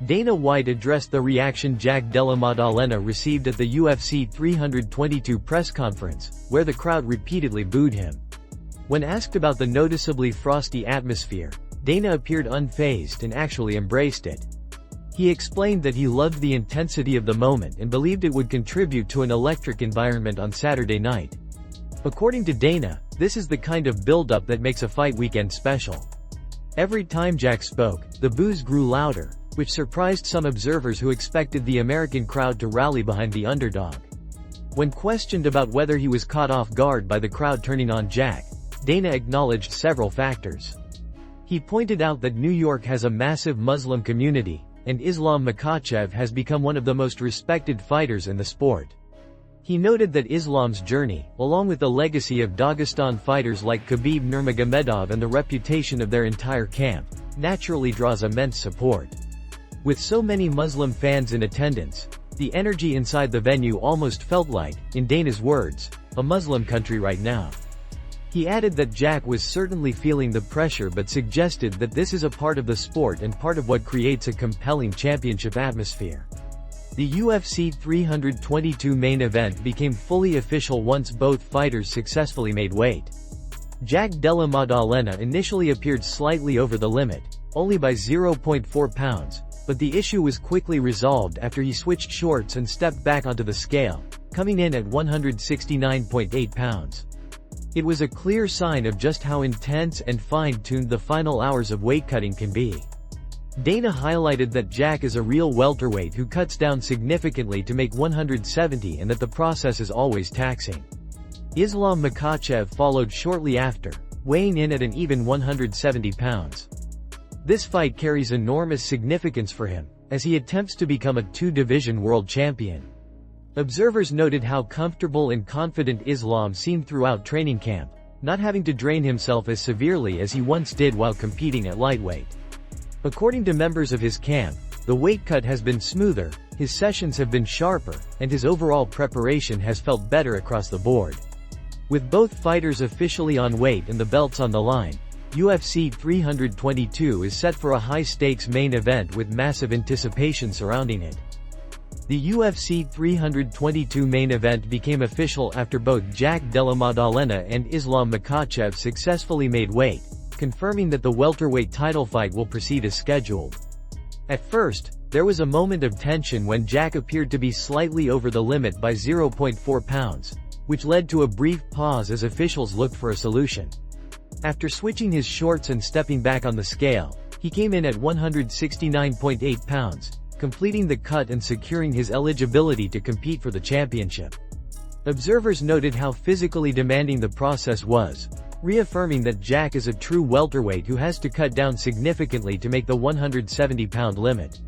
Dana White addressed the reaction Jack Della Maddalena received at the UFC 322 press conference, where the crowd repeatedly booed him. When asked about the noticeably frosty atmosphere, Dana appeared unfazed and actually embraced it. He explained that he loved the intensity of the moment and believed it would contribute to an electric environment on Saturday night. According to Dana, this is the kind of build-up that makes a fight weekend special. Every time Jack spoke, the boos grew louder, which surprised some observers who expected the American crowd to rally behind the underdog. When questioned about whether he was caught off guard by the crowd turning on Jack, Dana acknowledged several factors. He pointed out that New York has a massive Muslim community, and Islam Makhachev has become one of the most respected fighters in the sport. He noted that Islam's journey, along with the legacy of Dagestan fighters like Khabib Nurmagomedov and the reputation of their entire camp, naturally draws immense support. With so many Muslim fans in attendance, the energy inside the venue almost felt like, in Dana's words, a Muslim country right now. He added that Jack was certainly feeling the pressure but suggested that this is a part of the sport and part of what creates a compelling championship atmosphere. The UFC 322 main event became fully official once both fighters successfully made weight. Jack Della Maddalena initially appeared slightly over the limit, only by 0.4 pounds, but the issue was quickly resolved after he switched shorts and stepped back onto the scale, coming in at 169.8 pounds. It was a clear sign of just how intense and fine-tuned the final hours of weight cutting can be. Dana highlighted that Jack is a real welterweight who cuts down significantly to make 170 and that the process is always taxing. Islam Makhachev followed shortly after, weighing in at an even 170 pounds. This fight carries enormous significance for him, as he attempts to become a two-division world champion. Observers noted how comfortable and confident Islam seemed throughout training camp, not having to drain himself as severely as he once did while competing at lightweight. According to members of his camp, the weight cut has been smoother, his sessions have been sharper, and his overall preparation has felt better across the board. With both fighters officially on weight and the belts on the line, UFC 322 is set for a high-stakes main event with massive anticipation surrounding it. The UFC 322 main event became official after both Jack Della Maddalena and Islam Makhachev successfully made weight, confirming that the welterweight title fight will proceed as scheduled. At first, there was a moment of tension when Jack appeared to be slightly over the limit by 0.4 pounds, which led to a brief pause as officials looked for a solution. After switching his shorts and stepping back on the scale, he came in at 169.8 pounds, completing the cut and securing his eligibility to compete for the championship. Observers noted how physically demanding the process was, reaffirming that Jack is a true welterweight who has to cut down significantly to make the 170-pound limit.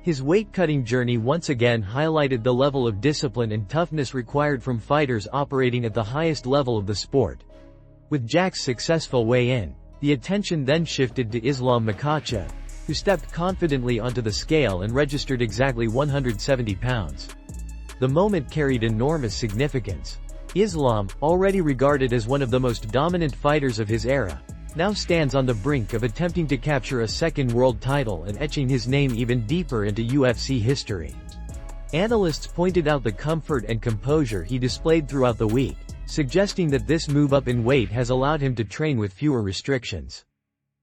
His weight-cutting journey once again highlighted the level of discipline and toughness required from fighters operating at the highest level of the sport. With Jack's successful weigh-in, the attention then shifted to Islam Makhachev, who stepped confidently onto the scale and registered exactly 170 pounds. The moment carried enormous significance. Islam, already regarded as one of the most dominant fighters of his era, now stands on the brink of attempting to capture a second world title and etching his name even deeper into UFC history. Analysts pointed out the comfort and composure he displayed throughout the week, suggesting that this move up in weight has allowed him to train with fewer restrictions.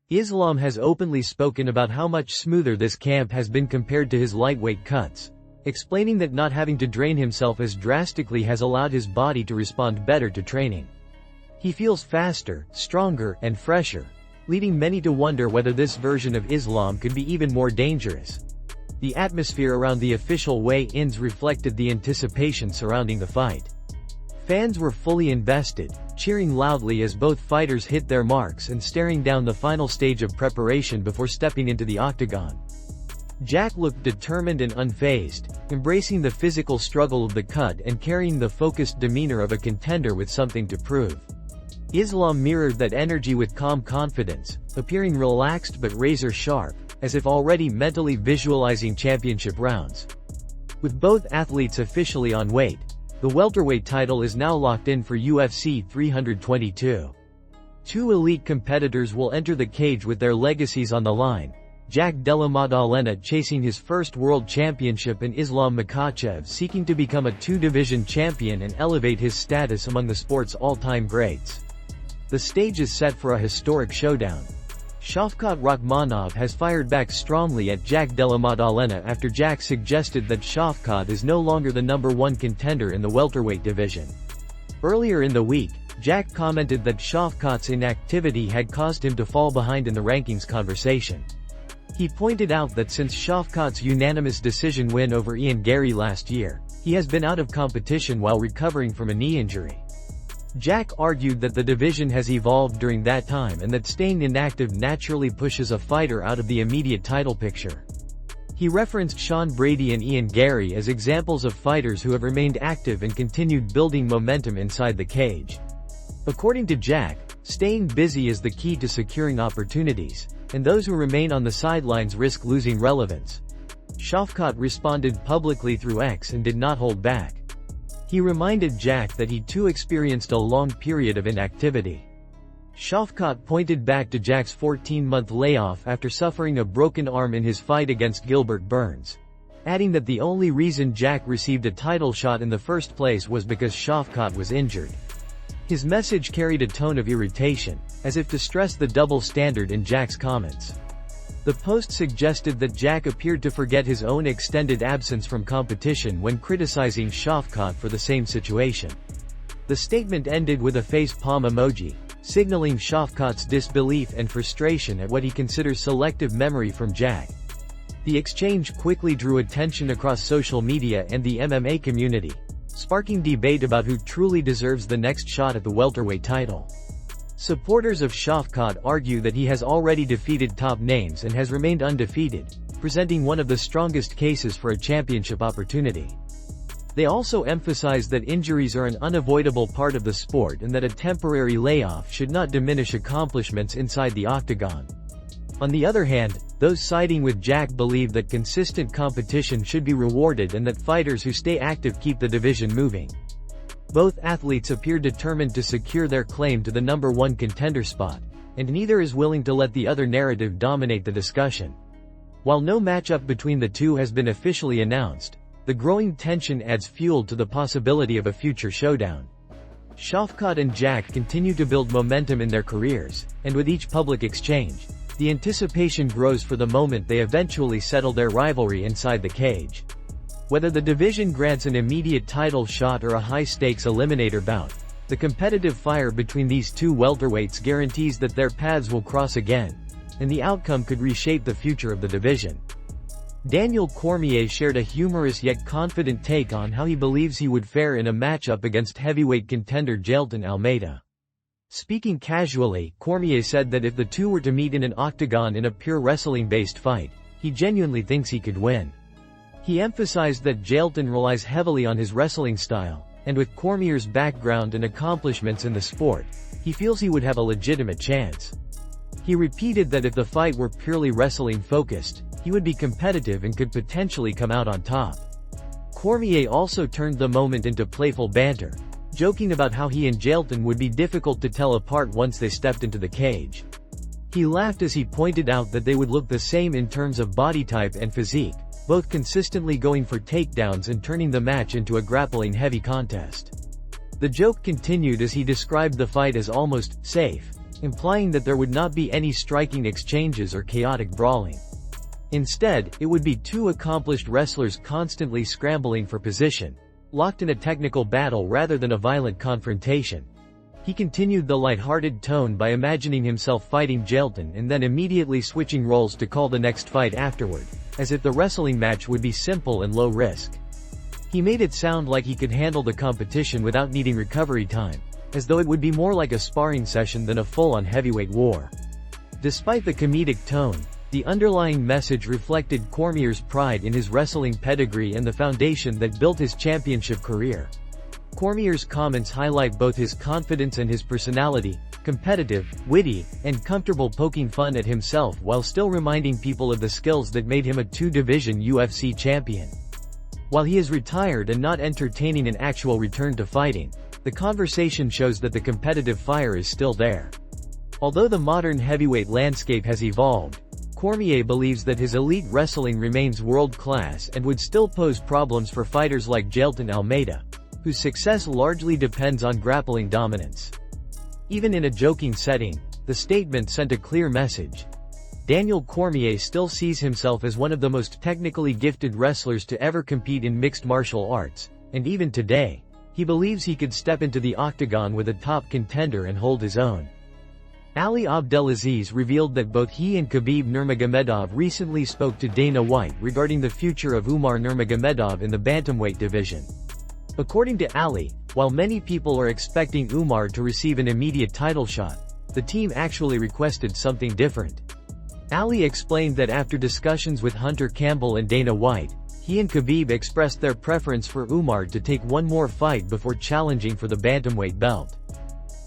Islam has openly spoken about how much smoother this camp has been compared to his lightweight cuts, explaining that not having to drain himself as drastically has allowed his body to respond better to training. He feels faster, stronger, and fresher, leading many to wonder whether this version of Islam could be even more dangerous. The atmosphere around the official weigh-ins reflected the anticipation surrounding the fight. Fans were fully invested, cheering loudly as both fighters hit their marks and staring down the final stage of preparation before stepping into the octagon. Jack looked determined and unfazed, embracing the physical struggle of the cut and carrying the focused demeanor of a contender with something to prove. Islam mirrored that energy with calm confidence, appearing relaxed but razor-sharp, as if already mentally visualizing championship rounds. With both athletes officially on weight, the welterweight title is now locked in for UFC 322. Two elite competitors will enter the cage with their legacies on the line, Jack Della Maddalena chasing his first world championship and Islam Makhachev seeking to become a two-division champion and elevate his status among the sport's all-time greats. The stage is set for a historic showdown. Shavkat Rakhmonov has fired back strongly at Jack Della Maddalena after Jack suggested that Shavkat is no longer the #1 contender in the welterweight division. Earlier in the week, Jack commented that Shavkat's inactivity had caused him to fall behind in the rankings conversation. He pointed out that since Shavkat's unanimous decision win over Gane last year, he has been out of competition while recovering from a knee injury. Jack argued that the division has evolved during that time and that staying inactive naturally pushes a fighter out of the immediate title picture. He referenced Sean Brady and Gane as examples of fighters who have remained active and continued building momentum inside the cage. According to Jack, staying busy is the key to securing opportunities, and those who remain on the sidelines risk losing relevance. Shavkat responded publicly through X and did not hold back. He reminded Jack that he too experienced a long period of inactivity. Shavkat pointed back to Jack's 14-month layoff after suffering a broken arm in his fight against Gilbert Burns, adding that the only reason Jack received a title shot in the first place was because Shavkat was injured. His message carried a tone of irritation, as if to stress the double standard in Jack's comments. The post suggested that Jack appeared to forget his own extended absence from competition when criticizing Shavkat for the same situation. The statement ended with a face palm emoji, signaling Shavkat's disbelief and frustration at what he considers selective memory from Jack. The exchange quickly drew attention across social media and the MMA community, sparking debate about who truly deserves the next shot at the welterweight title. Supporters of Shavkat argue that he has already defeated top names and has remained undefeated, presenting one of the strongest cases for a championship opportunity. They also emphasize that injuries are an unavoidable part of the sport and that a temporary layoff should not diminish accomplishments inside the octagon. On the other hand, those siding with Jack believe that consistent competition should be rewarded and that fighters who stay active keep the division moving. Both athletes appear determined to secure their claim to the #1 contender spot, and neither is willing to let the other narrative dominate the discussion. While no matchup between the two has been officially announced, the growing tension adds fuel to the possibility of a future showdown. Shavkat and Jack continue to build momentum in their careers, and with each public exchange, the anticipation grows for the moment they eventually settle their rivalry inside the cage. Whether the division grants an immediate title shot or a high-stakes eliminator bout, the competitive fire between these two welterweights guarantees that their paths will cross again, and the outcome could reshape the future of the division. Daniel Cormier shared a humorous yet confident take on how he believes he would fare in a matchup against heavyweight contender Jailton Almeida. Speaking casually, Cormier said that if the two were to meet in an octagon in a pure wrestling-based fight, he genuinely thinks he could win. He emphasized that Jailton relies heavily on his wrestling style, and with Cormier's background and accomplishments in the sport, he feels he would have a legitimate chance. He repeated that if the fight were purely wrestling-focused, he would be competitive and could potentially come out on top. Cormier also turned the moment into playful banter, joking about how he and Jailton would be difficult to tell apart once they stepped into the cage. He laughed as he pointed out that they would look the same in terms of body type and physique, both consistently going for takedowns and turning the match into a grappling heavy contest. The joke continued as he described the fight as almost safe, implying that there would not be any striking exchanges or chaotic brawling. Instead, it would be two accomplished wrestlers constantly scrambling for position, locked in a technical battle rather than a violent confrontation. He continued the lighthearted tone by imagining himself fighting Jailton and then immediately switching roles to call the next fight afterward, as if the wrestling match would be simple and low risk. He made it sound like he could handle the competition without needing recovery time, as though it would be more like a sparring session than a full-on heavyweight war. Despite the comedic tone, the underlying message reflected Cormier's pride in his wrestling pedigree and the foundation that built his championship career. Cormier's comments highlight both his confidence and his personality, competitive, witty, and comfortable poking fun at himself while still reminding people of the skills that made him a two-division UFC champion. While he is retired and not entertaining an actual return to fighting, the conversation shows that the competitive fire is still there. Although the modern heavyweight landscape has evolved, Cormier believes that his elite wrestling remains world-class and would still pose problems for fighters like Jailton Almeida, whose success largely depends on grappling dominance. Even in a joking setting, the statement sent a clear message. Daniel Cormier still sees himself as one of the most technically gifted wrestlers to ever compete in mixed martial arts, and even today, he believes he could step into the octagon with a top contender and hold his own. Ali Abdelaziz revealed that both he and Khabib Nurmagomedov recently spoke to Dana White regarding the future of Umar Nurmagomedov in the bantamweight division. According to Ali, while many people are expecting Umar to receive an immediate title shot, the team actually requested something different. Ali explained that after discussions with Hunter Campbell and Dana White, he and Khabib expressed their preference for Umar to take one more fight before challenging for the bantamweight belt.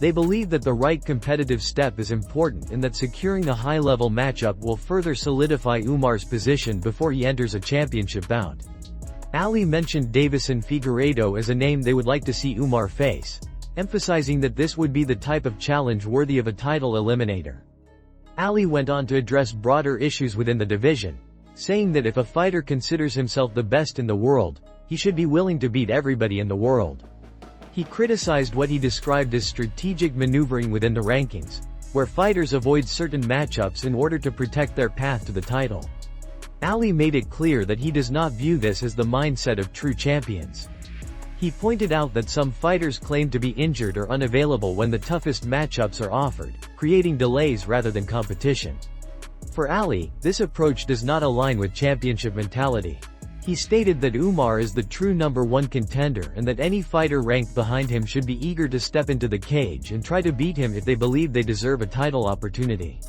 They believe that the right competitive step is important and that securing a high-level matchup will further solidify Umar's position before he enters a championship bout. Ali mentioned Davison Figueiredo as a name they would like to see Umar face, emphasizing that this would be the type of challenge worthy of a title eliminator. Ali went on to address broader issues within the division, saying that if a fighter considers himself the best in the world, he should be willing to beat everybody in the world. He criticized what he described as strategic maneuvering within the rankings, where fighters avoid certain matchups in order to protect their path to the title. Ali made it clear that he does not view this as the mindset of true champions. He pointed out that some fighters claim to be injured or unavailable when the toughest matchups are offered, creating delays rather than competition. For Ali, this approach does not align with championship mentality. He stated that Umar is the true #1 contender and that any fighter ranked behind him should be eager to step into the cage and try to beat him if they believe they deserve a title opportunity.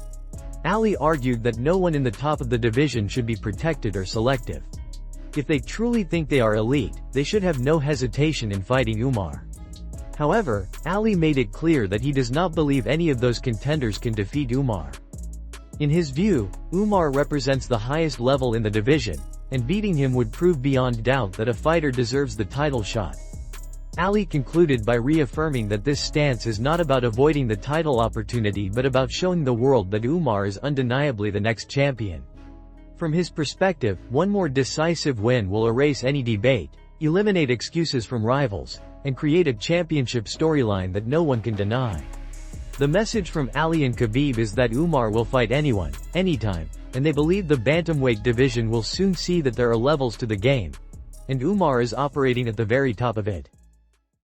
Ali argued that no one in the top of the division should be protected or selective. If they truly think they are elite, they should have no hesitation in fighting Umar. However, Ali made it clear that he does not believe any of those contenders can defeat Umar. In his view, Umar represents the highest level in the division, and beating him would prove beyond doubt that a fighter deserves the title shot. Ali concluded by reaffirming that this stance is not about avoiding the title opportunity but about showing the world that Umar is undeniably the next champion. From his perspective, one more decisive win will erase any debate, eliminate excuses from rivals, and create a championship storyline that no one can deny. The message from Ali and Khabib is that Umar will fight anyone, anytime, and they believe the bantamweight division will soon see that there are levels to the game, and Umar is operating at the very top of it.